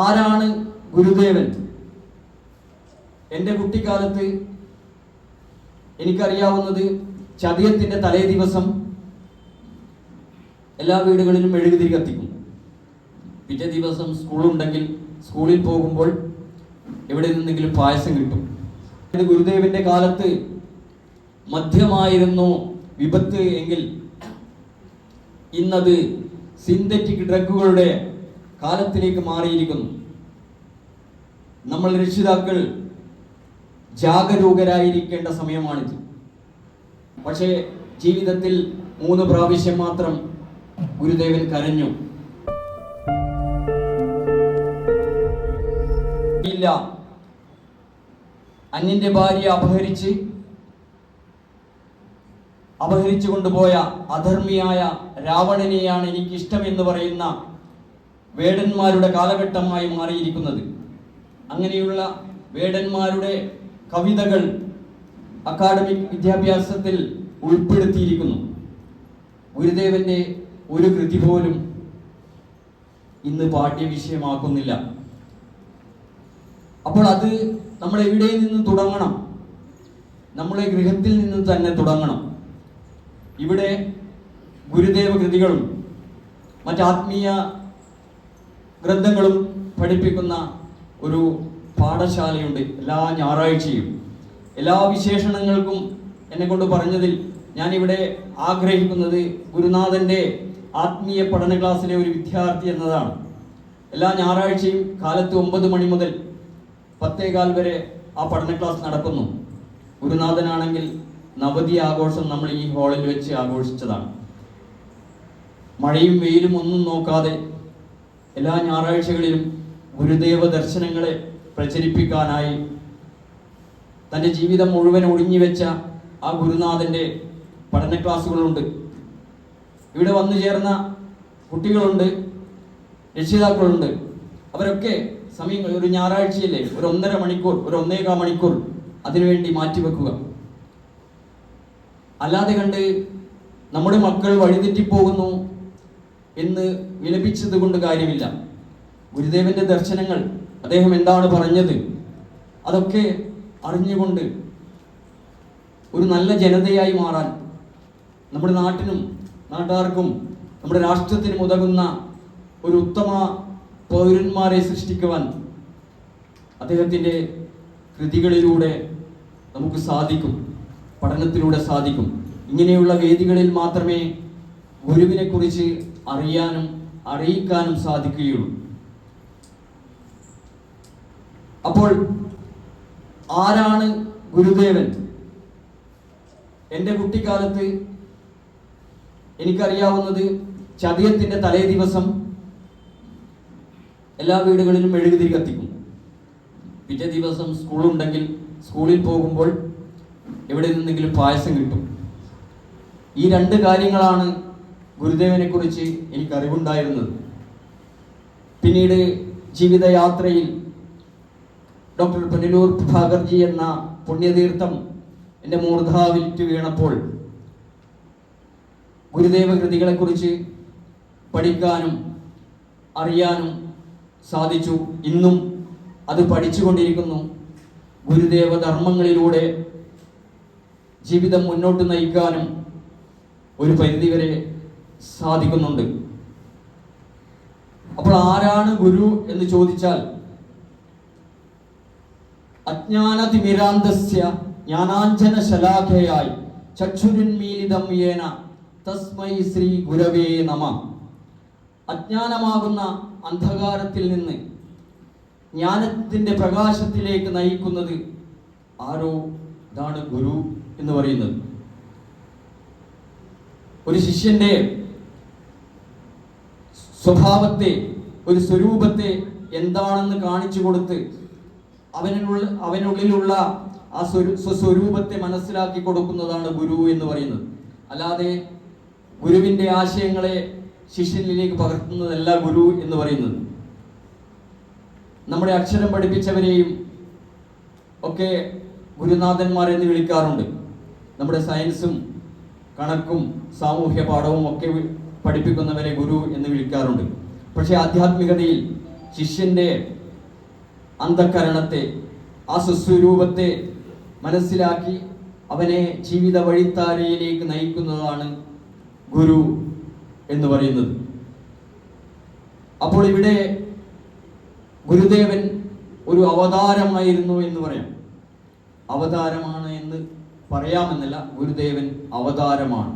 ആരാണ് ഗുരുദേവൻ? എൻ്റെ കുട്ടിക്കാലത്ത് എനിക്കറിയാവുന്നത് ചതയത്തിൻ്റെ തലേ ദിവസം എല്ലാ വീടുകളിലും മെഴുകുതിരി കത്തിക്കും. പിറ്റേ ദിവസം സ്കൂളുണ്ടെങ്കിൽ സ്കൂളിൽ പോകുമ്പോൾ എവിടെ നിന്നെങ്കിലും പായസം കിട്ടും. ഇത് ഗുരുദേവന്റെ കാലത്ത് മദ്യമായിരുന്നു വിപത്ത് എങ്കിൽ ഇന്നത് സിന്തറ്റിക് ഡ്രഗുകളുടെ കാലത്തിലേക്ക് മാറിയിരിക്കുന്നു. നമ്മൾ രക്ഷിതാക്കൾ ജാഗരൂകരായിരിക്കേണ്ട സമയമാണിത്. പക്ഷേ ജീവിതത്തിൽ 3 പ്രാവശ്യം മാത്രം ഗുരുദേവൻ കരഞ്ഞു. ഇല്ല, അന്യന്റെ ഭാര്യ അപഹരിച്ചു കൊണ്ടുപോയ അധർമ്മിയായ രാവണനെയാണ് എനിക്കിഷ്ടം എന്ന് പറയുന്ന വേടന്മാരുടെ കാലഘട്ടമായി മാറിയിരിക്കുന്നത്. അങ്ങനെയുള്ള വേടന്മാരുടെ കവിതകൾ അക്കാഡമിക് വിദ്യാഭ്യാസത്തിൽ ഉൾപ്പെടുത്തിയിരിക്കുന്നു. ഗുരുദേവന്റെ ഒരു കൃതി പോലും ഇന്ന് പാഠ്യവിഷയമാക്കുന്നില്ല. അപ്പോൾ അത് നമ്മൾ എവിടെ നിന്ന് തുടങ്ങണം? നമ്മളെ ഗൃഹത്തിൽ നിന്ന് തന്നെ തുടങ്ങണം. ഇവിടെ ഗുരുദേവ കൃതികളും മറ്റാത്മീയ ഗ്രന്ഥങ്ങളും പഠിപ്പിക്കുന്ന ഒരു പാഠശാലയുണ്ട്. എല്ലാ ഞായറാഴ്ചയും എല്ലാ വിശേഷണങ്ങൾക്കും എന്നെ കൊണ്ട് പറഞ്ഞതിൽ ഞാനിവിടെ ആഗ്രഹിക്കുന്നത് ഗുരുനാഥൻ്റെ ആത്മീയ പഠന ക്ലാസ്സിലെ ഒരു വിദ്യാർത്ഥി എന്നതാണ്. എല്ലാ ഞായറാഴ്ചയും കാലത്ത് 9 മണി മുതൽ 10:15 വരെ ആ പഠന ക്ലാസ് നടക്കുന്നു. ഗുരുനാഥനാണെങ്കിൽ നവതി ആഘോഷം നമ്മൾ ഈ ഹാളിൽ വെച്ച് ആഘോഷിച്ചതാണ്. മഴയും വെയിലും ഒന്നും നോക്കാതെ എല്ലാ ഞായറാഴ്ചകളിലും ഗുരുദേവ ദർശനങ്ങളെ പ്രചരിപ്പിക്കാനായി തൻ്റെ ജീവിതം മുഴുവൻ ഒഴിഞ്ഞു വെച്ച ആ ഗുരുനാഥൻ്റെ പഠന ക്ലാസ്സുകളുണ്ട്. ഇവിടെ വന്നു ചേർന്ന കുട്ടികളുണ്ട്, രക്ഷിതാക്കളുണ്ട്. അവരൊക്കെ സമയങ്ങൾ ഒരു ഞായറാഴ്ചയിലെ ഒരു 1.5 മണിക്കൂർ, ഒരു 1.25 മണിക്കൂർ അതിനുവേണ്ടി മാറ്റിവെക്കുക. അല്ലാതെ കണ്ട് നമ്മുടെ മക്കൾ വഴിതെറ്റിപ്പോകുന്നു എന്ന് വിലപിച്ചത് കൊണ്ട് കാര്യമില്ല. ഗുരുദേവന്റെ ദർശനങ്ങൾ, അദ്ദേഹം എന്താണ് പറഞ്ഞത്, അതൊക്കെ അറിഞ്ഞുകൊണ്ട് ഒരു നല്ല ജനതയായി മാറാൻ നമ്മുടെ നാട്ടിനും നാട്ടുകാർക്കും നമ്മുടെ രാഷ്ട്രത്തിനും ഉതകുന്ന ഒരു ഉത്തമ പൗരന്മാരെ സൃഷ്ടിക്കുവാൻ അദ്ദേഹത്തിൻ്റെ കൃതികളിലൂടെ നമുക്ക് സാധിക്കും, പഠനത്തിലൂടെ സാധിക്കും. ഇങ്ങനെയുള്ള വേദികളിൽ മാത്രമേ ഗുരുവിനെ കുറിച്ച് അറിയാനും അറിയിക്കാനും സാധിക്കുകയുള്ളൂ. അപ്പോൾ ആരാണ് ഗുരുദേവൻ? എൻ്റെ കുട്ടിക്കാലത്ത് എനിക്കറിയാവുന്നത് ചതയത്തിൻ്റെ തലേ ദിവസം എല്ലാ വീടുകളിലും മെഴുകുതിരി കത്തിക്കും. പിറ്റേ ദിവസം സ്കൂളുണ്ടെങ്കിൽ സ്കൂളിൽ പോകുമ്പോൾ എവിടെ നിന്നെങ്കിലും പായസം കിട്ടും. ഈ 2 കാര്യങ്ങളാണ് ഗുരുദേവനെ കുറിച്ച് എനിക്ക് അറിവുണ്ടായിരുന്നത്. പിന്നീട് ജീവിതയാത്രയിൽ ഡോക്ടർ പുനലൂർ പ്രഭാകർജി എന്ന പുണ്യതീർത്ഥം എൻ്റെ മൂർധാവിറ്റ് വീണപ്പോൾ ഗുരുദേവ കൃതികളെക്കുറിച്ച് പഠിക്കാനും അറിയാനും സാധിച്ചു. ഇന്നും അത് പഠിച്ചുകൊണ്ടിരിക്കുന്നു. ഗുരുദേവ ധർമ്മങ്ങളിലൂടെ ജീവിതം മുന്നോട്ട് നയിക്കാനും ഒരു പരിധിവരെ സാധിക്കുന്നുണ്ട്. അപ്പോൾ ആരാണ് ഗുരു എന്ന് ചോദിച്ചാൽ, അജ്ഞാനതിമിരാന്തസ്യ ജ്ഞാനാഞ്ജന ശലാഖയായി ചക്ഷുരുന്മീലിതം യേന തസ്മൈ ശ്രീ ഗുരവേ നമ. അജ്ഞാനമാകുന്ന അന്ധകാരത്തിൽ നിന്ന് ജ്ഞാനത്തിൻ്റെ പ്രകാശത്തിലേക്ക് നയിക്കുന്നത് ആരോ, ഇതാണ് ഗുരു എന്ന് പറയുന്നത്. ഒരു ശിഷ്യന്റെ സ്വഭാവത്തെ, ഒരു സ്വരൂപത്തെ എന്താണെന്ന് കാണിച്ചു കൊടുത്ത് അവനുള്ളിലുള്ള ആ സ്വരൂപത്തെ മനസ്സിലാക്കി കൊടുക്കുന്നതാണ് ഗുരു എന്ന് പറയുന്നത്. അല്ലാതെ ഗുരുവിൻ്റെ ആശയങ്ങളെ ശിഷ്യനിലേക്ക് പകർത്തുന്നതല്ല ഗുരു എന്ന് പറയുന്നത്. നമ്മുടെ അക്ഷരം പഠിപ്പിച്ചവരെയും ഒക്കെ ഗുരുനാഥന്മാരെന്ന് വിളിക്കാറുണ്ട്. നമ്മുടെ സയൻസും കണക്കും സാമൂഹ്യ പാഠവും ഒക്കെ പഠിപ്പിക്കുന്നവരെ ഗുരു എന്ന് വിളിക്കാറുണ്ട്. പക്ഷേ ആധ്യാത്മികതയിൽ ശിഷ്യന്റെ അന്ധകരണത്തെ, ആ സ്വസ്വരൂപത്തെ മനസ്സിലാക്കി അവനെ ജീവിത വഴിത്താരയിലേക്ക് നയിക്കുന്നതാണ് ഗുരു എന്ന് പറയുന്നത്. അപ്പോൾ ഇവിടെ ഗുരുദേവൻ ഒരു അവതാരമായിരുന്നു എന്ന് പറയാം. അവതാരമാണ് എന്ന് പറയാമെന്നല്ല, ഗുരുദേവൻ അവതാരമാണ്.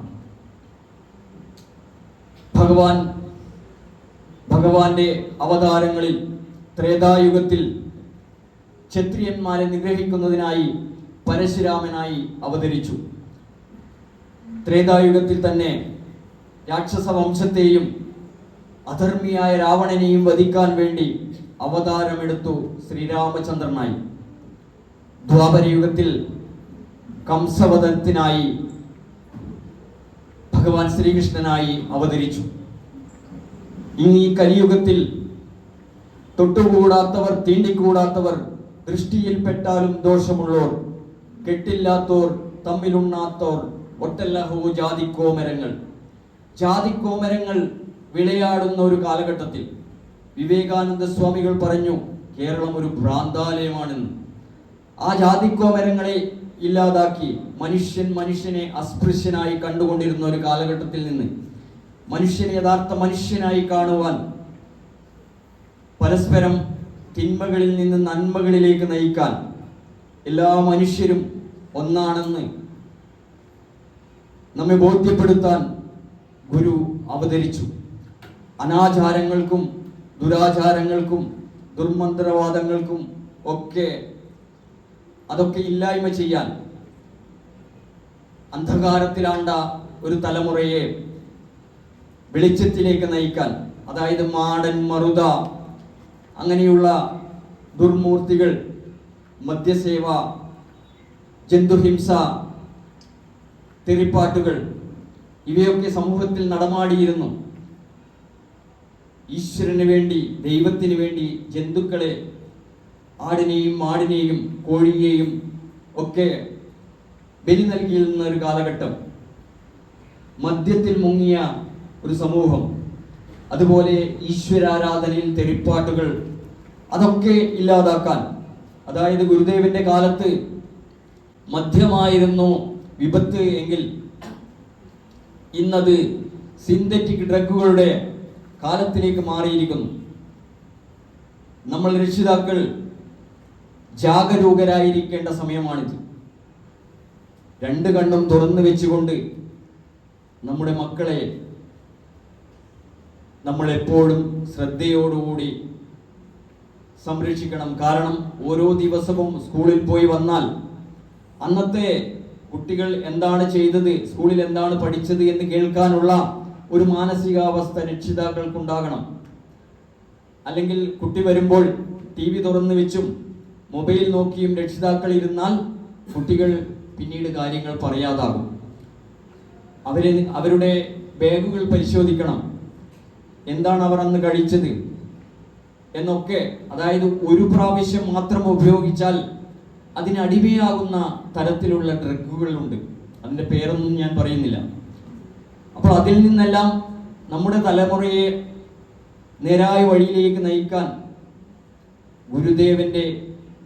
ഭഗവാന്റെ അവതാരങ്ങളിൽ ത്രേതായുഗത്തിൽ ക്ഷത്രിയന്മാരെ നിഗ്രഹിക്കുന്നതിനായി പരശുരാമനായി അവതരിച്ചു. ത്രേതായുഗത്തിൽ തന്നെ രാക്ഷസ വംശത്തെയും അധർമ്മിയായ രാവണനെയും വധിക്കാൻ വേണ്ടി അവതാരമെടുത്തു ശ്രീരാമചന്ദ്രനായി. ദ്വാപരയുഗത്തിൽ കംസവധത്തിനായി ഭഗവാൻ ശ്രീകൃഷ്ണനായി അവതരിച്ചു. ഇനി ഈ കലിയുഗത്തിൽ തൊട്ടുകൂടാത്തവർ, തീണ്ടിക്കൂടാത്തവർ, ദൃഷ്ടിയിൽപ്പെട്ടാലും ദോഷമുള്ളോർ, കെട്ടില്ലാത്തോർ, തമ്മിലുണ്ണാത്തോർ, ഒട്ടല്ലഹോ ജാതിക്കോമരങ്ങൾ. ജാതിക്കോമരങ്ങൾ വിളയാടുന്ന ഒരു കാലഘട്ടത്തിൽ വിവേകാനന്ദ സ്വാമികൾ പറഞ്ഞു, കേരളം ഒരു ഭ്രാന്താലയമാണെന്ന്. ആ ജാതിക്കോമരങ്ങളെ ഇല്ലാതാക്കി മനുഷ്യനെ അസ്പൃശ്യനായി കണ്ടുകൊണ്ടിരുന്ന ഒരു കാലഘട്ടത്തിൽ നിന്ന് മനുഷ്യനെ യഥാർത്ഥ മനുഷ്യനായി കാണുവാൻ, പരസ്പരം തിന്മകളിൽ നിന്ന് നന്മകളിലേക്ക് നയിക്കാൻ, എല്ലാ മനുഷ്യരും ഒന്നാണെന്ന് നമ്മെ ബോധ്യപ്പെടുത്താൻ ഗുരു അവതരിച്ചു. അനാചാരങ്ങൾക്കും ദുരാചാരങ്ങൾക്കും ദുർമന്ത്രവാദങ്ങൾക്കും അതൊക്കെ ഇല്ലായ്മ ചെയ്യാൻ, അന്ധകാരത്തിലാണ്ട ഒരു തലമുറയെ വെളിച്ചത്തിലേക്ക് നയിക്കാൻ, അതായത് മാടൻ, മറുത, അങ്ങനെയുള്ള ദുർമൂർത്തികൾ, മദ്യസേവ, ജന്തുഹിംസ, തെറിപ്പാട്ടുകൾ, ഇവയൊക്കെ സമൂഹത്തിൽ നടമാടിയിരുന്നു. ഈശ്വരന് വേണ്ടി, ദൈവത്തിന് വേണ്ടി ജന്തുക്കളെ, ആടിനെയും മാടിനെയും കോഴിയെയും ഒക്കെ ബലി നൽകിയിരുന്ന ഒരു കാലഘട്ടം, മദ്യത്തിൽ മുങ്ങിയ ഒരു സമൂഹം, അതുപോലെ ഈശ്വരാരാധനയിൽ തെറിപ്പാട്ടുകൾ, അതൊക്കെ ഇല്ലാതാക്കാൻ, അതായത് ഗുരുദേവന്റെ കാലത്ത് മദ്യമായിരുന്നു വിപത്ത് എങ്കിൽ ഇന്നത് സിന്തറ്റിക് ഡ്രഗുകളുടെ കാലത്തിലേക്ക് മാറിയിരിക്കുന്നു. നമ്മൾ രക്ഷിതാക്കൾ ജാഗരൂകരായിരിക്കേണ്ട സമയമാണിത്. രണ്ട് കണ്ണും തുറന്നു വെച്ചുകൊണ്ട് നമ്മുടെ മക്കളെ നമ്മൾ എപ്പോഴും ശ്രദ്ധയോടുകൂടി സംരക്ഷിക്കണം. കാരണം ഓരോ ദിവസവും സ്കൂളിൽ പോയി വന്നാൽ അന്നത്തെ കുട്ടികൾ എന്താണ് ചെയ്തത്, സ്കൂളിൽ എന്താണ് പഠിച്ചത് എന്ന് കേൾക്കാനുള്ള ഒരു മാനസികാവസ്ഥ രക്ഷിതാക്കൾക്കുണ്ടാകണം. അല്ലെങ്കിൽ കുട്ടി വരുമ്പോൾ TV തുറന്നു വെച്ചും മൊബൈൽ നോക്കിയും രക്ഷിതാക്കൾ ഇരുന്നാൽ കുട്ടികൾ പിന്നീട് കാര്യങ്ങൾ പറയാതാകും. അവരുടെ ബാഗുകൾ പരിശോധിക്കണം, എന്താണ് അവർ അന്ന് കഴിച്ചത് എന്നൊക്കെ. അതായത് ഒരു പ്രാവശ്യം മാത്രം ഉപയോഗിച്ചാൽ അതിനടിമയാകുന്ന തരത്തിലുള്ള ഡ്രഗുകളുണ്ട്. അതിൻ്റെ പേരൊന്നും ഞാൻ പറയുന്നില്ല. അപ്പോൾ അതിൽ നിന്നെല്ലാം നമ്മുടെ തലമുറയെ നേരായ വഴിയിലേക്ക് നയിക്കാൻ ഗുരുദേവന്റെ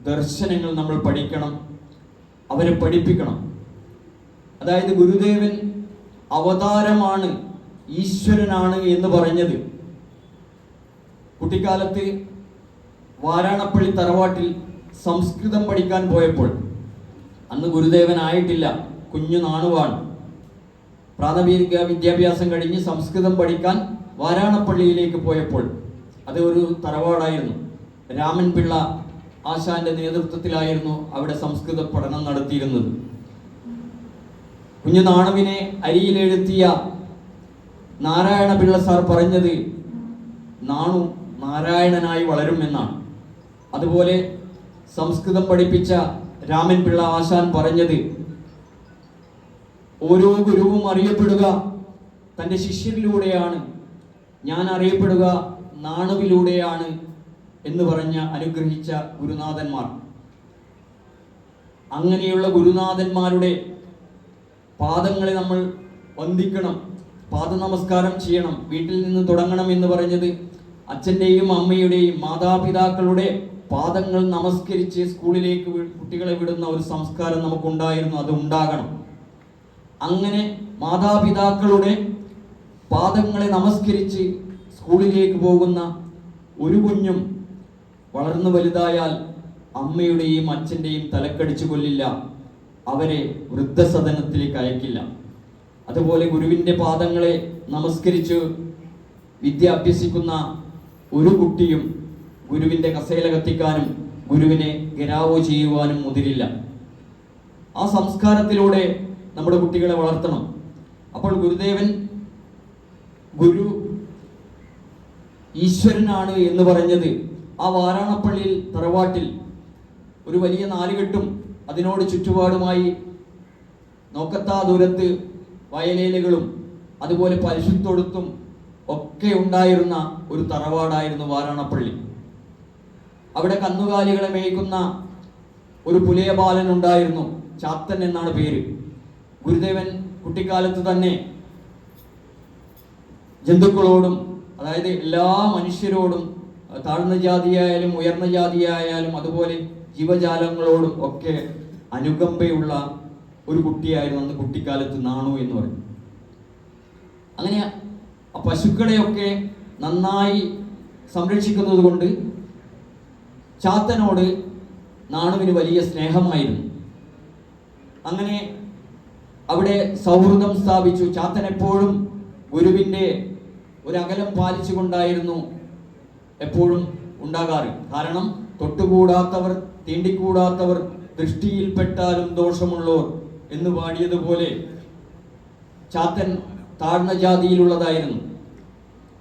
ദർശനങ്ങൾ നമ്മൾ പഠിക്കണം, അവരെ പഠിപ്പിക്കണം. അതായത് ഗുരുദേവൻ അവതാരമാണ്, ഈശ്വരനാണ് എന്ന് പറഞ്ഞത് കുട്ടിക്കാലത്ത് വാരാണപ്പള്ളി തറവാട്ടിൽ സംസ്കൃതം പഠിക്കാൻ പോയപ്പോൾ, അന്ന് ഗുരുദേവൻ ആയിട്ടില്ല, കുഞ്ഞു നാണുവാണ്. പ്രാഥമിക വിദ്യാഭ്യാസം കഴിഞ്ഞ് സംസ്കൃതം പഠിക്കാൻ വാരാണപ്പള്ളിയിലേക്ക് പോയപ്പോൾ, അത് ഒരു തറവാടായിരുന്നു, രാമൻ പിള്ള ആശാന്റെ നേതൃത്വത്തിലായിരുന്നു അവിടെ സംസ്കൃത പഠനം നടത്തിയിരുന്നത്. കുഞ്ഞു നാണുവിനെ അരിയിലെഴുത്തിയ നാരായണ പിള്ള സാർ പറഞ്ഞത് നാണു നാരായണനായി വളരും എന്നാണ്. അതുപോലെ സംസ്കൃതം പഠിപ്പിച്ച രാമൻ പിള്ള ആശാൻ പറഞ്ഞത്, ഓരോ ഗുരുവും അറിയപ്പെടുക തൻ്റെ ശിഷ്യരിലൂടെയാണ്, ഞാൻ അറിയപ്പെടുക നാണുവിലൂടെയാണ് എന്ന് പറഞ്ഞ അനുഗ്രഹിച്ച ഗുരുനാഥന്മാർ. അങ്ങനെയുള്ള ഗുരുനാഥന്മാരുടെ പാദങ്ങളെ നമ്മൾ വന്ദിക്കണം, പാദ നമസ്കാരം ചെയ്യണം. വീട്ടിൽ നിന്ന് തുടങ്ങണം എന്ന് പറഞ്ഞത് അച്ഛൻ്റെയും അമ്മയുടെയും മാതാപിതാക്കളുടെ പാദങ്ങൾ നമസ്കരിച്ച് സ്കൂളിലേക്ക് കുട്ടികളെ വിടുന്ന ഒരു സംസ്കാരം നമുക്കുണ്ടായിരുന്നു, അത് ഉണ്ടാകണം. അങ്ങനെ മാതാപിതാക്കളുടെ പാദങ്ങളെ നമസ്കരിച്ച് സ്കൂളിലേക്ക് പോകുന്ന ഒരു കുഞ്ഞും വളർന്നു വലുതായാൽ അമ്മയുടെയും അച്ഛൻ്റെയും തലക്കടിച്ചു കൊല്ലില്ല, അവരെ വൃദ്ധസദനത്തിലേക്ക് അയക്കില്ല. അതുപോലെ ഗുരുവിൻ്റെ പാദങ്ങളെ നമസ്കരിച്ച് വിദ്യ അഭ്യസിക്കുന്ന ഒരു കുട്ടിയും ഗുരുവിൻ്റെ കസേല കത്തിക്കാനും ഗുരുവിനെ ഗരാവോ ചെയ്യുവാനും മുതിരില്ല. ആ സംസ്കാരത്തിലൂടെ നമ്മുടെ കുട്ടികളെ വളർത്തണം. അപ്പോൾ ഗുരു ഈശ്വരനാണ് എന്ന് പറഞ്ഞത് ആ വാരാണപ്പള്ളിയിൽ തറവാട്ടിൽ ഒരു വലിയ നാലുകെട്ടും അതിനോട് ചുറ്റുപാടുമായി നോക്കത്താ ദൂരത്ത് വയലേലകളും അതുപോലെ പരിശുദ്ധൊടുത്തും ഒക്കെ ഉണ്ടായിരുന്ന ഒരു തറവാടായിരുന്നു വാരാണപ്പള്ളി. അവിടെ കന്നുകാലികളെ മേയ്ക്കുന്ന ഒരു പുലയ ബാലൻ ഉണ്ടായിരുന്നു, ചാത്തൻ എന്നാണ് പേര്. ഗുരുദേവൻ കുട്ടിക്കാലത്ത് തന്നെ ജന്തുക്കളോടും, അതായത് എല്ലാ മനുഷ്യരോടും, താഴ്ന്ന ജാതിയായാലും ഉയർന്ന ജാതിയായാലും അതുപോലെ ജീവജാലങ്ങളോടും ഒക്കെ അനുകമ്പയുള്ള ഒരു കുട്ടിയായിരുന്നു അന്ന് കുട്ടിക്കാലത്ത് നാണു എന്ന് പറയും. അങ്ങനെ ആ പശുക്കളെയൊക്കെ നന്നായി സംരക്ഷിക്കുന്നത് കൊണ്ട് ചാത്തനോട് നാണുവിന് വലിയ സ്നേഹമായിരുന്നു. അങ്ങനെ അവിടെ സൗഹൃദം സ്ഥാപിച്ചു. ചാത്തൻ എപ്പോഴും ഗുരുവിൻ്റെ ഒരു അകലം പാലിച്ചുകൊണ്ടായിരുന്നു എപ്പോഴും ഉണ്ടാകാറ്. കാരണം തൊട്ടുകൂടാത്തവർ, തീണ്ടിക്കൂടാത്തവർ, ദൃഷ്ടിയിൽപ്പെട്ടാലും ദോഷമുള്ളവർ എന്ന് പാടിയതുപോലെ ചാത്തൻ താഴ്ന്ന ജാതിയിലുള്ളതായിരുന്നു.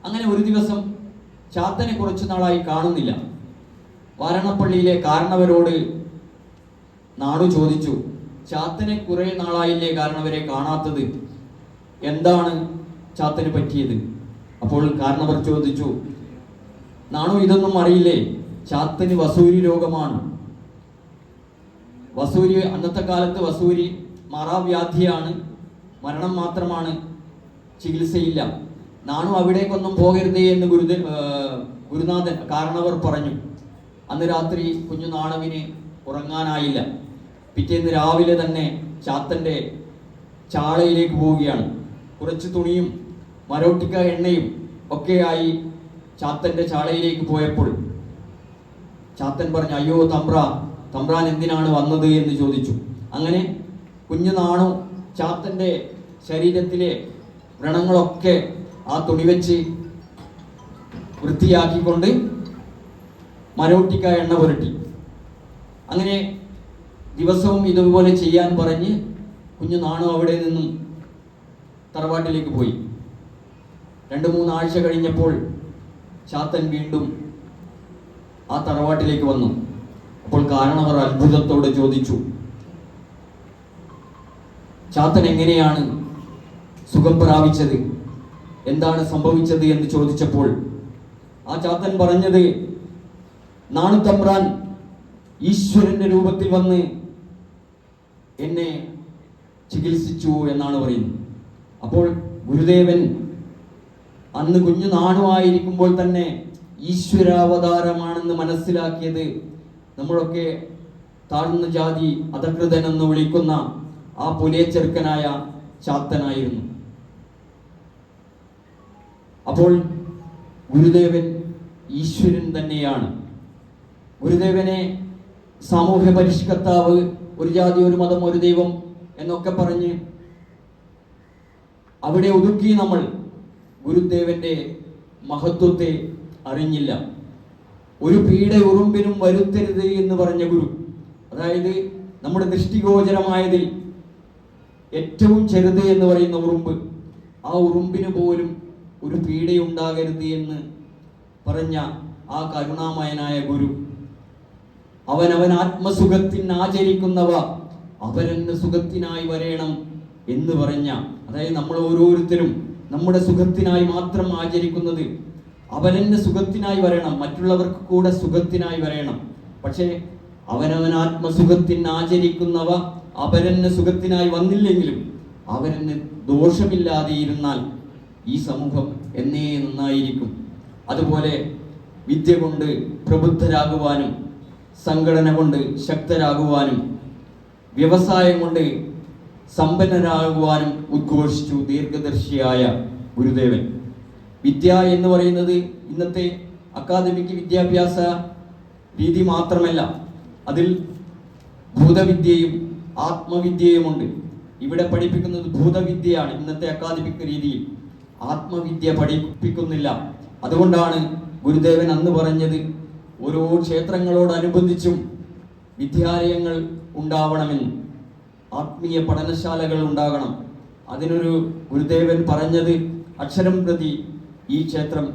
അങ്ങനെ ഒരു ദിവസം ചാത്തനെ കുറച്ചു നാളായി കാണുന്നില്ല. വാരണപ്പള്ളിയിലെ കാരണവരോട് നാടു ചോദിച്ചു, ചാത്തനെ കുറെ നാളായില്ലേ കാരണവരെ കാണാത്തത്, എന്താണ് ചാത്തന് പറ്റിയത്? അപ്പോൾ കാരണവർ ചോദിച്ചു, നാണു ഇതൊന്നും അറിയില്ലേ, ചാത്തന് വസൂരി രോഗമാണ്. വസൂരി, അന്നത്തെ കാലത്ത് വസൂരി മാറാവ്യാധിയാണ്, മരണം മാത്രമാണ്, ചികിത്സയില്ല. നാണു അവിടേക്കൊന്നും പോകരുതേ എന്ന് ഗുരുനാഥൻ കാരണവർ പറഞ്ഞു. അന്ന് രാത്രി കുഞ്ഞു നാണുവിന് ഉറങ്ങാനായില്ല. പിറ്റേന്ന് രാവിലെ തന്നെ ചാത്തൻ്റെ ചാളയിലേക്ക് പോവുകയാണ്. കുറച്ച് തുണിയും മരോട്ടിക്ക എണ്ണയും ഒക്കെയായി ചാത്തൻ്റെ ചാളയിലേക്ക് പോയപ്പോൾ ചാത്തൻ പറഞ്ഞു, അയ്യോ തമ്പ്രാൻ എന്തിനാണ് വന്നത് എന്ന് ചോദിച്ചു. അങ്ങനെ കുഞ്ഞു നാണു ചാത്തൻ്റെ ശരീരത്തിലെ വ്രണങ്ങളൊക്കെ ആ തുണി വെച്ച് വൃത്തിയാക്കിക്കൊണ്ട് മരോട്ടിക്ക എണ്ണ പുരട്ടി. അങ്ങനെ ദിവസവും ഇതുപോലെ ചെയ്യാൻ പറഞ്ഞ് കുഞ്ഞു നാണു അവിടെ നിന്നും തറവാട്ടിലേക്ക് പോയി. 2-3 ആഴ്ച കഴിഞ്ഞപ്പോൾ ചാത്തൻ വീണ്ടും ആ തറവാട്ടിലേക്ക് വന്നു. അപ്പോൾ കാരണവർ അത്ഭുതത്തോടെ ചോദിച്ചു, ചാത്തൻ എങ്ങനെയാണ് സുഖം പ്രാപിച്ചത്, എന്താണ് സംഭവിച്ചത് എന്ന് ചോദിച്ചപ്പോൾ ആ ചാത്തൻ പറഞ്ഞത്, നാണു തമ്പ്രാൻ ഈശ്വരന്റെ രൂപത്തിൽ വന്ന് എന്നെ ചികിത്സിച്ചു എന്നാണ് പറയുന്നത്. അപ്പോൾ ഗുരുദേവൻ അന്ന് കുഞ്ഞു നാണുവായിരിക്കുമ്പോൾ തന്നെ ഈശ്വരാവതാരമാണെന്ന് മനസ്സിലാക്കിയത് നമ്മളൊക്കെ താഴ്ന്ന ജാതി അധകൃതൻ എന്ന് വിളിക്കുന്ന ആ പുലിയച്ചെറുക്കനായ ചാത്തനായിരുന്നു. അപ്പോൾ ഗുരുദേവൻ ഈശ്വരൻ തന്നെയാണ്. ഗുരുദേവനെ സാമൂഹ്യ പരിഷ്കർത്താവ്, ഒരു ജാതി ഒരു മതം ഒരു ദൈവം എന്നൊക്കെ പറഞ്ഞ് അവിടെ ഒതുക്കി നമ്മൾ ഗുരുദേവന്റെ മഹത്വത്തെ അറിഞ്ഞില്ല. ഒരു പീഡ ഉറുമ്പിനും വരുത്തരുത് എന്ന് പറഞ്ഞ ഗുരു, അതായത് നമ്മുടെ ദൃഷ്ടിഗോചരമായതിൽ ഏറ്റവും ചെറുത് എന്ന് പറയുന്ന ഉറുമ്പ്, ആ ഉറുമ്പിന് പോലും ഒരു പീഡയുണ്ടാകരുത് എന്ന് പറഞ്ഞ ആ കരുണാമയനായ ഗുരു, അവനവൻ ആത്മസുഖത്തിന് ആചരിക്കുന്നവ അവരന് സുഖത്തിനായി വരേണം എന്ന് പറഞ്ഞ, അതായത് നമ്മൾ ഓരോരുത്തരും നമ്മുടെ സുഖത്തിനായി മാത്രം ആചരിക്കുന്നത് അവനന്റെ സുഖത്തിനായി വരണം, മറ്റുള്ളവർക്ക് കൂടെ സുഖത്തിനായി വരേണം. പക്ഷേ അവനവൻ ആത്മസുഖത്തിന് ആചരിക്കുന്നവ അവരന് സുഖത്തിനായി വന്നില്ലെങ്കിലും അവരന് ദോഷമില്ലാതെ ഇരുന്നാൽ ഈ സമൂഹം എന്നേ നന്നായിരിക്കും. അതുപോലെ വിദ്യ കൊണ്ട് പ്രബുദ്ധരാകുവാനും സംഘടന കൊണ്ട് ശക്തരാകുവാനും വ്യവസായം കൊണ്ട് സമ്പന്നരാകുവാനും ഉദ്ഘോഷിച്ചു ദീർഘദർശിയായ ഗുരുദേവൻ. വിദ്യ എന്ന് പറയുന്നത് ഇന്നത്തെ അക്കാദമിക് വിദ്യാഭ്യാസ രീതി മാത്രമല്ല, അതിൽ ഭൂതവിദ്യയും ആത്മവിദ്യയുമുണ്ട്. ഇവിടെ പഠിപ്പിക്കുന്നത് ഭൂതവിദ്യയാണ് ഇന്നത്തെ അക്കാദമിക് രീതിയിൽ, ആത്മവിദ്യ പഠിപ്പിക്കുന്നില്ല. അതുകൊണ്ടാണ് ഗുരുദേവൻ അന്ന് പറഞ്ഞത് ഓരോ ക്ഷേത്രങ്ങളോടനുബന്ധിച്ചും വിദ്യാലയങ്ങൾ ഉണ്ടാവണമെന്ന്, ആത്മീയ പഠനശാലകൾ ഉണ്ടാകണം. അതിനൊരു ഗുരുദേവൻ പറഞ്ഞത് അക്ഷരം പ്രതി ഈ ക്ഷേത്രം,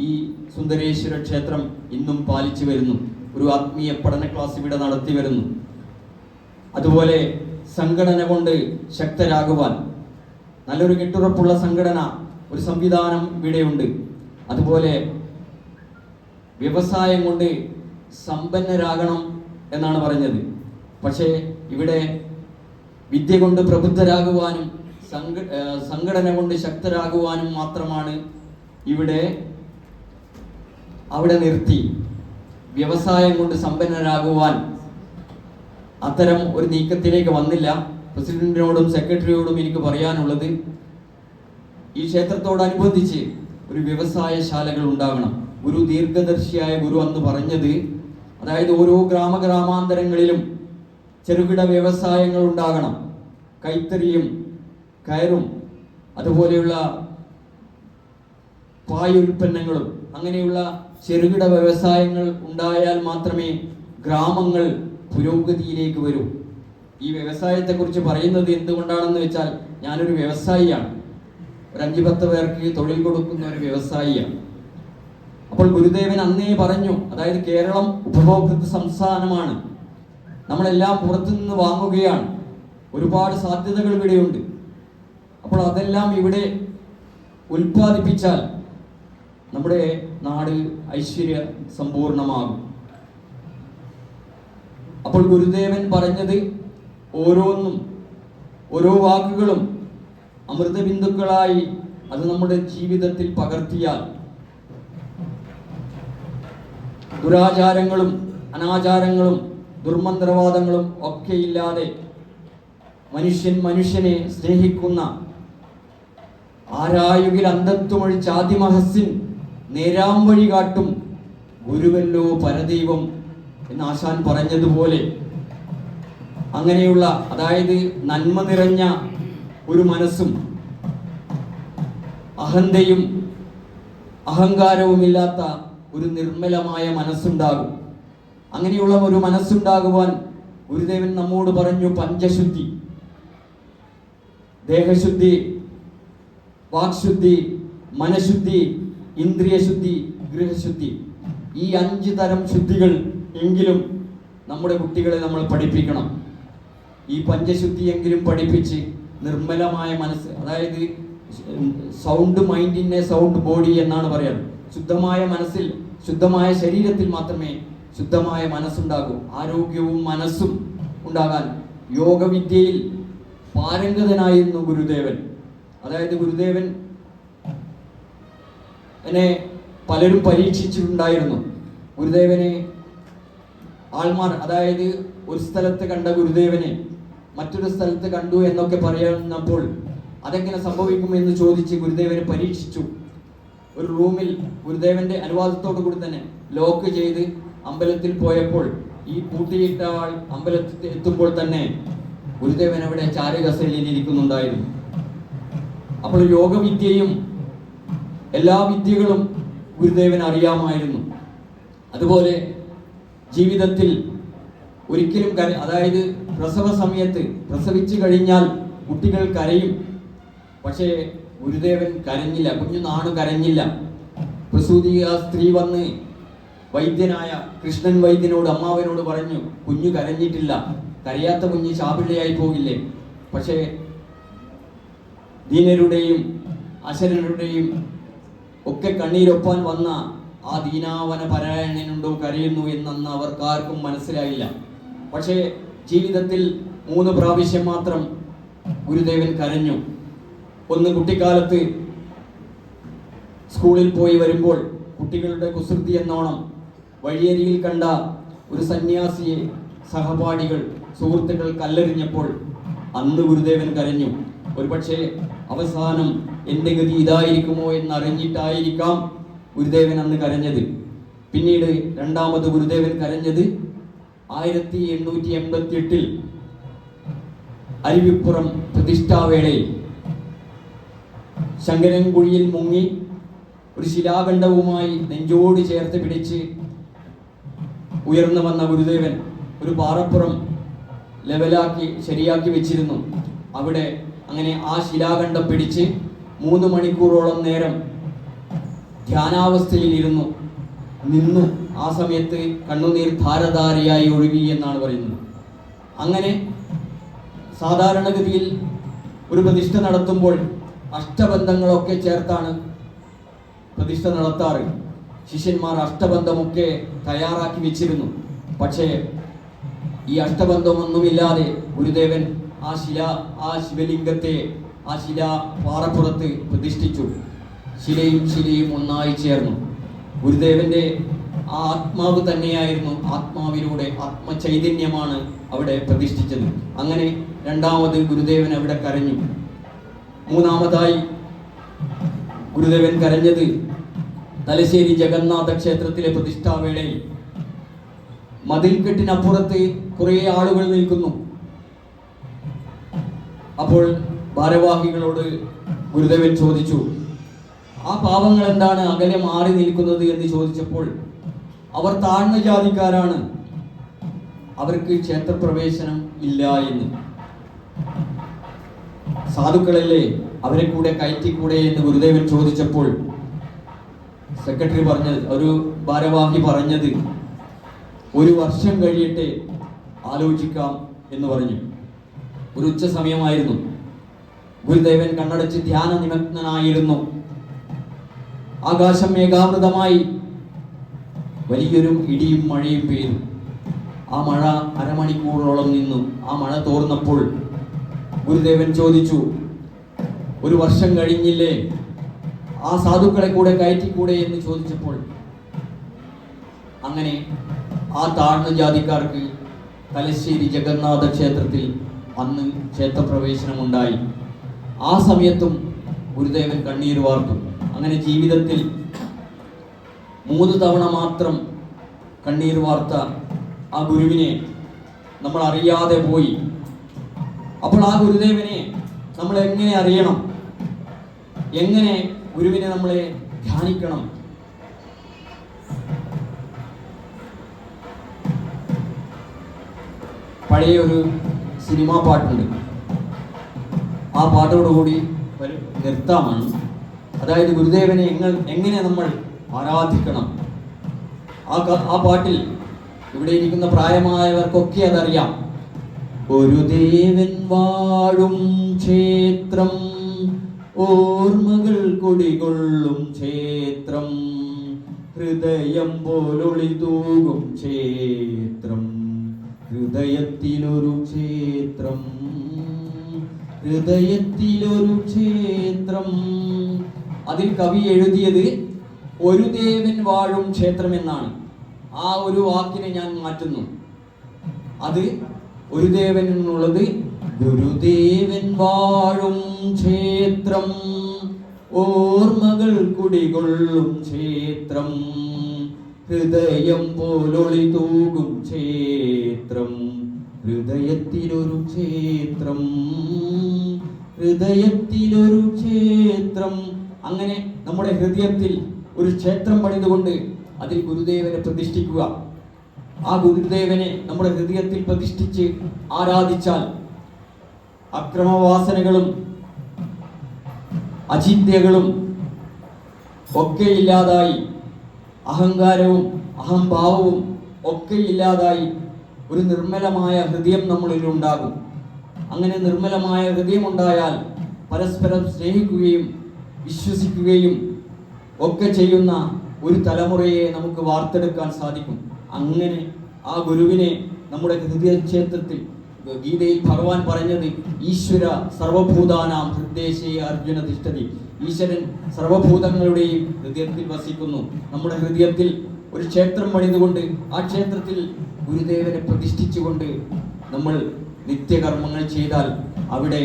ഈ സുന്ദരേശ്വര ക്ഷേത്രം ഇന്നും പാലിച്ചു വരുന്നു. ഒരു ആത്മീയ പഠന ക്ലാസ് ഇവിടെ നടത്തി വരുന്നു. അതുപോലെ സംഘടന കൊണ്ട് ശക്തരാകുവാൻ നല്ലൊരു കെട്ടുറപ്പുള്ള സംഘടന, ഒരു സംവിധാനം ഇവിടെയുണ്ട്. അതുപോലെ വ്യവസായം കൊണ്ട് സമ്പന്നരാകണം എന്നാണ് പറഞ്ഞത്. പക്ഷേ ഇവിടെ വിദ്യ കൊണ്ട് പ്രബുദ്ധരാകുവാനും സംഘടന കൊണ്ട് ശക്തരാകുവാനും മാത്രമാണ് അവിടെ നിർത്തി. വ്യവസായം കൊണ്ട് സമ്പന്നരാകുവാൻ അത്തരം ഒരു നീക്കത്തിലേക്ക് വന്നില്ല. പ്രസിഡന്റിനോടും സെക്രട്ടറിയോടും എനിക്ക് പറയാനുള്ളത്, ഈ ക്ഷേത്രത്തോടനുബന്ധിച്ച് ഒരു വ്യവസായശാലകൾ ഉണ്ടാകണം. ഗുരു ദീർഘദർശിയായ ഗുരു അന്ന് പറഞ്ഞത്, അതായത് ഓരോ ഗ്രാമാന്തരങ്ങളിലും ചെറുകിട വ്യവസായങ്ങൾ ഉണ്ടാകണം. കൈത്തറിയും കയറും അതുപോലെയുള്ള പായുൽപ്പന്നങ്ങളും അങ്ങനെയുള്ള ചെറുകിട വ്യവസായങ്ങൾ ഉണ്ടായാൽ മാത്രമേ ഗ്രാമങ്ങൾ പുരോഗതിയിലേക്ക് വരൂ. ഈ വ്യവസായത്തെക്കുറിച്ച് പറയുന്നത് എന്തുകൊണ്ടാണെന്ന് വെച്ചാൽ, ഞാനൊരു വ്യവസായിയാണ്, ഒരു 5-10 പേർക്ക് തൊഴിൽ കൊടുക്കുന്ന ഒരു വ്യവസായിയാണ്. അപ്പോൾ ഗുരുദേവൻ അന്നേ പറഞ്ഞു, അതായത് കേരളം ഉപഭോക്തൃ സംസ്ഥാനമാണ്, നമ്മളെല്ലാം പുറത്തുനിന്ന് വാങ്ങുകയാണ്, ഒരുപാട് സാധ്യതകൾ ഇവിടെയുണ്ട്. അപ്പോൾ അതെല്ലാം ഇവിടെ ഉൽപ്പാദിപ്പിച്ചാൽ നമ്മുടെ നാട് ഐശ്വര്യ സമ്പൂർണമാകും. അപ്പോൾ ഗുരുദേവൻ പറഞ്ഞത് ഓരോന്നും, ഓരോ വാക്കുകളും അമൃതബിന്ദുക്കളായി അത് നമ്മുടെ ജീവിതത്തിൽ പകർത്തിയാൽ ദുരാചാരങ്ങളും അനാചാരങ്ങളും ദുർമന്ത്രവാദങ്ങളും ഒക്കെ ഇല്ലാതെ മനുഷ്യനെ സ്നേഹിക്കുന്ന ആരായുകിൽ അന്ധത്വമൊഴിച്ച് ആദിമഹസ്സിൻ നേരാം വഴി കാട്ടും ഗുരുവല്ലോ പരദൈവം എന്ന് ആശാൻ പറഞ്ഞതുപോലെ, അങ്ങനെയുള്ള, അതായത് നന്മ നിറഞ്ഞ ഒരു മനസ്സും അഹന്തയും അഹങ്കാരവുമില്ലാത്ത ഒരു നിർമ്മലമായ മനസ്സുണ്ടാകും. അങ്ങനെയുള്ള ഒരു മനസ്സുണ്ടാകുവാൻ ഗുരുദേവൻ നമ്മോട് പറഞ്ഞു, പഞ്ചശുദ്ധി, ദേഹശുദ്ധി, വാക്ശുദ്ധി, മനഃശുദ്ധി, ഇന്ദ്രിയശുദ്ധി, ഗൃഹശുദ്ധി. ഈ 5 തരം ശുദ്ധികൾ എങ്കിലും നമ്മുടെ കുട്ടികളെ നമ്മൾ പഠിപ്പിക്കണം. ഈ പഞ്ചശുദ്ധിയെങ്കിലും പഠിപ്പിച്ച് നിർമ്മലമായ മനസ്സ്, അതായത് സൗണ്ട് മൈൻഡിനെ സൗണ്ട് ബോഡി എന്നാണ് പറയുന്നത്. ശുദ്ധമായ മനസ്സിൽ, ശുദ്ധമായ ശരീരത്തിൽ മാത്രമേ ശുദ്ധമായ മനസ്സുണ്ടാകൂ. ആരോഗ്യവും മനസ്സും ഉണ്ടാകാൻ യോഗവിദ്യയിൽ പാരംഗതനായിരുന്നു ഗുരുദേവൻ. അതായത് ഗുരുദേവൻ എന്നെ പലരും പരീക്ഷിച്ചിട്ടുണ്ടായിരുന്നു. ഗുരുദേവനെ ആൾമാർ, അതായത് ഒരു സ്ഥലത്ത് കണ്ട ഗുരുദേവനെ മറ്റൊരു സ്ഥലത്ത് കണ്ടു എന്നൊക്കെ പറയുന്നപ്പോൾ അതെങ്ങനെ സംഭവിക്കുമെന്ന് ചോദിച്ച് ഗുരുദേവനെ പരീക്ഷിച്ചു. ഒരു റൂമിൽ ഗുരുദേവന്റെ അനുവാദത്തോടു കൂടി തന്നെ ലോക്ക് ചെയ്ത് അമ്പലത്തിൽ പോയപ്പോൾ, ഈ പൂട്ടിയിട്ട ആൾ അമ്പലത്തിൽ എത്തുമ്പോൾ തന്നെ ഗുരുദേവൻ അവിടെ ചാരുകസേലയിൽ ഇരിക്കുന്നുണ്ടായിരുന്നു. അപ്പോൾ യോഗവിദ്യയും എല്ലാ വിദ്യകളും ഗുരുദേവൻ അറിയാമായിരുന്നു. അതുപോലെ ജീവിതത്തിൽ ഒരിക്കലും അതായത് പ്രസവ സമയത്ത് പ്രസവിച്ചു കഴിഞ്ഞാൽ കുട്ടികൾ കരയും, പക്ഷേ ഗുരുദേവൻ കരഞ്ഞില്ല, കുഞ്ഞുനാണു കരഞ്ഞില്ല. പ്രസൂതി ആ സ്ത്രീ വന്ന് വൈദ്യനായ കൃഷ്ണൻ വൈദ്യനോട്, അമ്മാവനോട് പറഞ്ഞു, കുഞ്ഞു കരഞ്ഞിട്ടില്ല, കരയാത്ത കുഞ്ഞ് ശാപിള്ളയായി പോകില്ലേ? പക്ഷേ ദീനരുടെയും അശരണരുടെയും ഒക്കെ കണ്ണീരൊപ്പാൻ വന്ന ആ ദീനാവന പരായണനുണ്ടോ കരയുന്നു എന്നന്ന് അവർക്കാർക്കും മനസ്സിലായില്ല. പക്ഷേ ജീവിതത്തിൽ 3 പ്രാവശ്യം മാത്രം ഗുരുദേവൻ കരഞ്ഞു. ഒന്ന് കുട്ടിക്കാലത്ത് സ്കൂളിൽ പോയി വരുമ്പോൾ കുട്ടികളുടെ കുസൃതി എന്നോണം വഴിയരികിൽ കണ്ട ഒരു സന്യാസിയെ സഹപാഠികൾ സുഹൃത്തുക്കൾ കല്ലെറിഞ്ഞപ്പോൾ അന്ന് ഗുരുദേവൻ കരഞ്ഞു. ഒരുപക്ഷെ അവസാനം എൻ്റെ ഗതി ഇതായിരിക്കുമോ എന്നറിഞ്ഞിട്ടായിരിക്കാം ഗുരുദേവൻ അന്ന് കരഞ്ഞത്. പിന്നീട് രണ്ടാമത് ഗുരുദേവൻ കരഞ്ഞത് 1888 അരുവിപ്പുറം പ്രതിഷ്ഠാവേളയിൽ ശങ്കരൻകുഴിയിൽ മുങ്ങി ഒരു ശിലാഖണ്ഡവുമായി നെഞ്ചോട് ചേർത്ത് പിടിച്ച് ഉയർന്നു വന്ന ഗുരുദേവൻ ഒരു പാറപ്പുറം ലെവലാക്കി ശരിയാക്കി വെച്ചിരുന്നു. അവിടെ അങ്ങനെ ആ ശിലാഖണ്ഡം പിടിച്ച് 3 മണിക്കൂറോളം നേരം ധ്യാനാവസ്ഥയിൽ ഇരുന്നു നിന്നു. ആ സമയത്ത് കണ്ണുനീർ ധാരധാരയായി ഒഴുകി എന്നാണ് പറയുന്നത്. അങ്ങനെ സാധാരണഗതിയിൽ ഒരു പ്രതിഷ്ഠ നടത്തുമ്പോൾ അഷ്ടബന്ധങ്ങളൊക്കെ ചേർത്താണ് പ്രതിഷ്ഠ നടത്താറ്. ശിഷ്യന്മാർ അഷ്ടബന്ധമൊക്കെ തയ്യാറാക്കി വെച്ചിരുന്നു. പക്ഷേ ഈ അഷ്ടബന്ധമൊന്നുമില്ലാതെ ഗുരുദേവൻ ആ ശിവലിംഗത്തെ ആ ശിലാ പാറപ്പുറത്ത് പ്രതിഷ്ഠിച്ചു. ശിലയും ഒന്നായി ചേർന്നു. ഗുരുദേവന്റെ ആ ആത്മാവ് തന്നെയായിരുന്നു, ആത്മാവിലൂടെ ആത്മചൈതന്യമാണ് അവിടെ പ്രതിഷ്ഠിച്ചത്. അങ്ങനെ രണ്ടാമത് ഗുരുദേവൻ അവിടെ കരഞ്ഞു. മൂന്നാമതായി ഗുരുദേവൻ കരഞ്ഞത് തലശ്ശേരി ജഗന്നാഥ ക്ഷേത്രത്തിലെ പ്രതിഷ്ഠാവേളയിൽ മതിൽക്കെട്ടിനപ്പുറത്ത് കുറെ ആളുകൾ നിൽക്കുന്നു. അപ്പോൾ ഭാരവാഹികളോട് ഗുരുദേവൻ ചോദിച്ചു, ആ പാവങ്ങൾ എന്താണ് അകലെ മാറി നിൽക്കുന്നത് എന്ന് ചോദിച്ചപ്പോൾ അവർ താഴ്ന്ന ജാതിക്കാരാണ്, അവർക്ക് ക്ഷേത്രപ്രവേശനം ഇല്ല എന്ന്. സാധുക്കളല്ലേ, അവരെ കൂടെ കയറ്റിക്കൂടെ എന്ന് ഗുരുദേവൻ ചോദിച്ചപ്പോൾ സെക്രട്ടറി പറഞ്ഞത്, ഒരു ഭാരവാഹി പറഞ്ഞത്, 1 വർഷം കഴിയട്ടെ ആലോചിക്കാം എന്ന് പറഞ്ഞു. ഒരു ഉച്ച സമയമായിരുന്നു. ഗുരുദേവൻ കണ്ണടച്ച് ധ്യാന നിമഗ്നനായിരുന്നു. ആകാശം മേഘാവൃതമായി വലിയൊരു ഇടിയും മഴയും പെയ്തു. ആ മഴ അരമണിക്കൂറോളം നിന്നു. ആ മഴ തോർന്നപ്പോൾ ഗുരുദേവൻ ചോദിച്ചു, 1 വർഷം കഴിഞ്ഞില്ലേ, ആ സാധുക്കളെ കൂടെ കയറ്റിക്കൂടെ എന്ന് ചോദിച്ചപ്പോൾ അങ്ങനെ ആ താഴ്ന്ന ജാതിക്കാർക്ക് തലശ്ശേരി ജഗന്നാഥ ക്ഷേത്രത്തിൽ അന്ന് ക്ഷേത്രപ്രവേശനമുണ്ടായി. ആ സമയത്തും ഗുരുദേവൻ കണ്ണീർ വാർത്തു. അങ്ങനെ ജീവിതത്തിൽ 3 തവണ മാത്രം കണ്ണീർ വാർത്ത ആ ഗുരുവിനെ നമ്മൾ അറിയാതെ പോയി. അപ്പോൾ ആ ഗുരുദേവനെ നമ്മൾ എങ്ങനെ അറിയണം, എങ്ങനെ ഗുരുവിനെ നമ്മളെ ധ്യാനിക്കണം? പഴയ ഒരു സിനിമാ പാട്ടുണ്ട്. ആ പാട്ടോടുകൂടി നിർത്താമാണ്. അതായത് ഗുരുദേവനെ എങ്ങനെ നമ്മൾ ആരാധിക്കണം. ആ പാട്ടിൽ ഇവിടെ ഇരിക്കുന്ന പ്രായമായവർക്കൊക്കെ അതറിയാം. ഒരു ദേവൻ വാഴും ക്ഷേത്രം, ഓർമ്മകൾ കുടികൊള്ളും ക്ഷേത്രം, ഹൃദയം പോലൊളി തൂകും ക്ഷേത്രം, ഹൃദയത്തിലൊരു ക്ഷേത്രം, ഹൃദയത്തിലൊരു ക്ഷേത്രം. അതിൽ കവി എഴുതിയത് ഒരു ദേവൻ വാഴും ക്ഷേത്രം എന്നാണ്. ആ ഒരു വാക്കിനെ ഞാൻ മാറ്റുന്നു. അത് ഒരു ദേവൻ എന്നുള്ളത് ഗുരുദേവൻ വാഴും ക്ഷേത്രം, ഓർമ്മകൾ കുടികൊള്ളും ക്ഷേത്രം, ഹൃദയം പോലൊളി തൂകും ക്ഷേത്രം, ഹൃദയത്തിലൊരു ക്ഷേത്രം, ഹൃദയത്തിലൊരു ക്ഷേത്രം. അങ്ങനെ നമ്മുടെ ഹൃദയത്തിൽ ഒരു ക്ഷേത്രം പണിതുകൊണ്ട് അതിൽ ഗുരുദേവനെ പ്രതിഷ്ഠിക്കുക. ആ ഗുരുദേവനെ നമ്മുടെ ഹൃദയത്തിൽ പ്രതിഷ്ഠിച്ച് ആരാധിച്ചാൽ അക്രമവാസനകളും അചിന്ത്യകളും ഒക്കെ ഇല്ലാതായി, അഹങ്കാരവും അഹംഭാവവും ഒക്കെ ഇല്ലാതായി ഒരു നിർമ്മലമായ ഹൃദയം നമ്മളിൽ ഉണ്ടാകും. അങ്ങനെ നിർമ്മലമായ ഹൃദയം ഉണ്ടായാൽ പരസ്പരം സ്നേഹിക്കുകയും വിശ്വസിക്കുകയും ഒക്കെ ചെയ്യുന്ന ഒരു തലമുറയെ നമുക്ക് വാർത്തെടുക്കാൻ സാധിക്കും. അങ്ങനെ ആ ഗുരുവിനെ നമ്മുടെ ഹൃദയക്ഷേത്രത്തിൽ, ഗീതയിൽ ഭഗവാൻ പറഞ്ഞത് ഈശ്വര സർവഭൂതാനാം ഹൃദ്ദേശേ അർജുന തിഷ്ഠതി, ഈശ്വരൻ സർവഭൂതങ്ങളുടെയും ഹൃദയത്തിൽ വസിക്കുന്നു. നമ്മുടെ ഹൃദയത്തിൽ ഒരു ക്ഷേത്രം പണിതുകൊണ്ട് ആ ക്ഷേത്രത്തിൽ ഗുരുദേവനെ പ്രതിഷ്ഠിച്ചുകൊണ്ട് നമ്മൾ നിത്യകർമ്മങ്ങൾ ചെയ്താൽ അവിടെ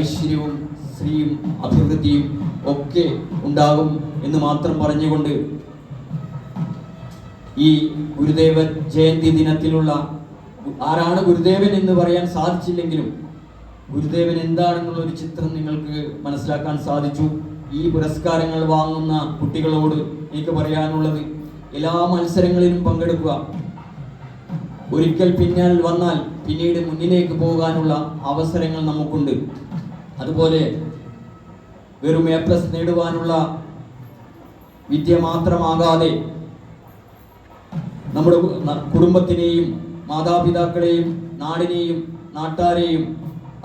ഐശ്വര്യവും ശ്രീയും അഭിവൃദ്ധിയും ഒക്കെ ഉണ്ടാകും എന്ന് മാത്രം പറഞ്ഞുകൊണ്ട് ഈ ഗുരുദേവൻ ജയന്തി ദിനത്തിലുള്ള ആരാണ് ഗുരുദേവൻ എന്ന് പറയാൻ സാധിച്ചില്ലെങ്കിലും ഗുരുദേവൻ എന്താണെന്നുള്ള ഒരു ചിത്രം നിങ്ങൾക്ക് മനസ്സിലാക്കാൻ സാധിച്ചു. ഈ പുരസ്കാരങ്ങൾ വാങ്ങുന്ന കുട്ടികളോട് എനിക്ക് പറയാനുള്ളത്, എല്ലാ മത്സരങ്ങളിലും പങ്കെടുക്കുക. ഒരിക്കൽ പിന്നിൽ വന്നാൽ പിന്നീട് മുന്നിലേക്ക് പോകാനുള്ള അവസരങ്ങൾ നമുക്കുണ്ട്. അതുപോലെ വെറും A+ നേടുവാനുള്ള വിദ്യ മാത്രമാകാതെ നമ്മുടെ കുടുംബത്തിനെയും മാതാപിതാക്കളെയും നാടിനെയും നാട്ടാരെയും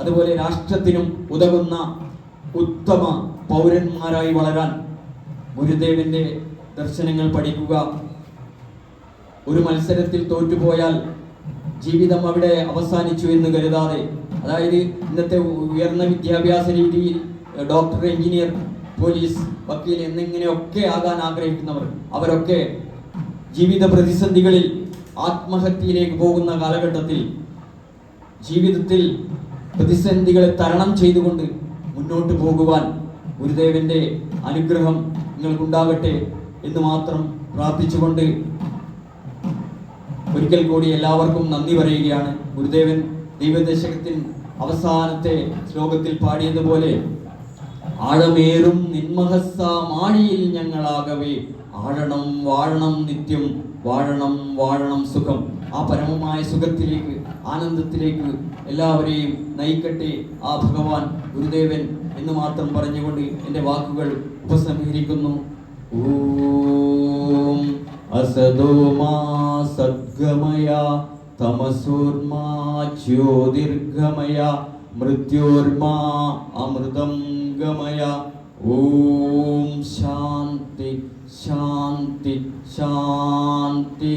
അതുപോലെ രാഷ്ട്രത്തിനും ഉതകുന്ന ഉത്തമ പൗരന്മാരായി വളരാൻ ഗുരുദേവന്റെ ദർശനങ്ങൾ പഠിക്കുക. ഒരു മത്സരത്തിൽ തോറ്റുപോയാൽ ജീവിതം അവിടെ അവസാനിച്ചു എന്ന് കരുതാതെ, അതായത് ഇന്നത്തെ ഉയർന്ന വിദ്യാഭ്യാസ രീതിയിൽ ഡോക്ടർ, എഞ്ചിനീയർ, പോലീസ്, വക്കീൽ എന്നിങ്ങനെയൊക്കെ ആകാൻ ആഗ്രഹിക്കുന്നവർ അവരൊക്കെ ജീവിത പ്രതിസന്ധികളിൽ ആത്മഹത്യയിലേക്ക് പോകുന്ന കാലഘട്ടത്തിൽ ജീവിതത്തിൽ പ്രതിസന്ധികളെ തരണം ചെയ്തുകൊണ്ട് മുന്നോട്ട് പോകുവാൻ ഗുരുദേവന്റെ അനുഗ്രഹം നിങ്ങൾക്കുണ്ടാകട്ടെ എന്ന് മാത്രം പ്രാർത്ഥിച്ചുകൊണ്ട് ഒരിക്കൽ കൂടി എല്ലാവർക്കും നന്ദി പറയുകയാണ്. ഗുരുദേവൻ ദൈവദശകത്തിൽ അവസാനത്തെ ശ്ലോകത്തിൽ പാടിയതുപോലെ, ആഴമേറും നിന്മഹസ്സ മാഴിയിൽ ഞങ്ങളാകവേ ആഴണം വാഴണം നിത്യം വാഴണം വാഴണം സുഖം. ആ പരമമായ സുഖത്തിലേക്ക്, ആനന്ദത്തിലേക്ക് എല്ലാവരെയും നയിക്കട്ടെ ആ ഭഗവാൻ ഗുരുദേവൻ എന്ന് മാത്രം പറഞ്ഞുകൊണ്ട് എൻ്റെ വാക്കുകൾ ഉപസംഹരിക്കുന്നു. ഓം അസതോമാ സദ്ഗമയ തമസോർമാ ജ്യോതിർഗമയ മൃത്യോർമാ അമൃതം ഗമയ. ഓം ശാന്തി ശാന്തി ശാന്തി.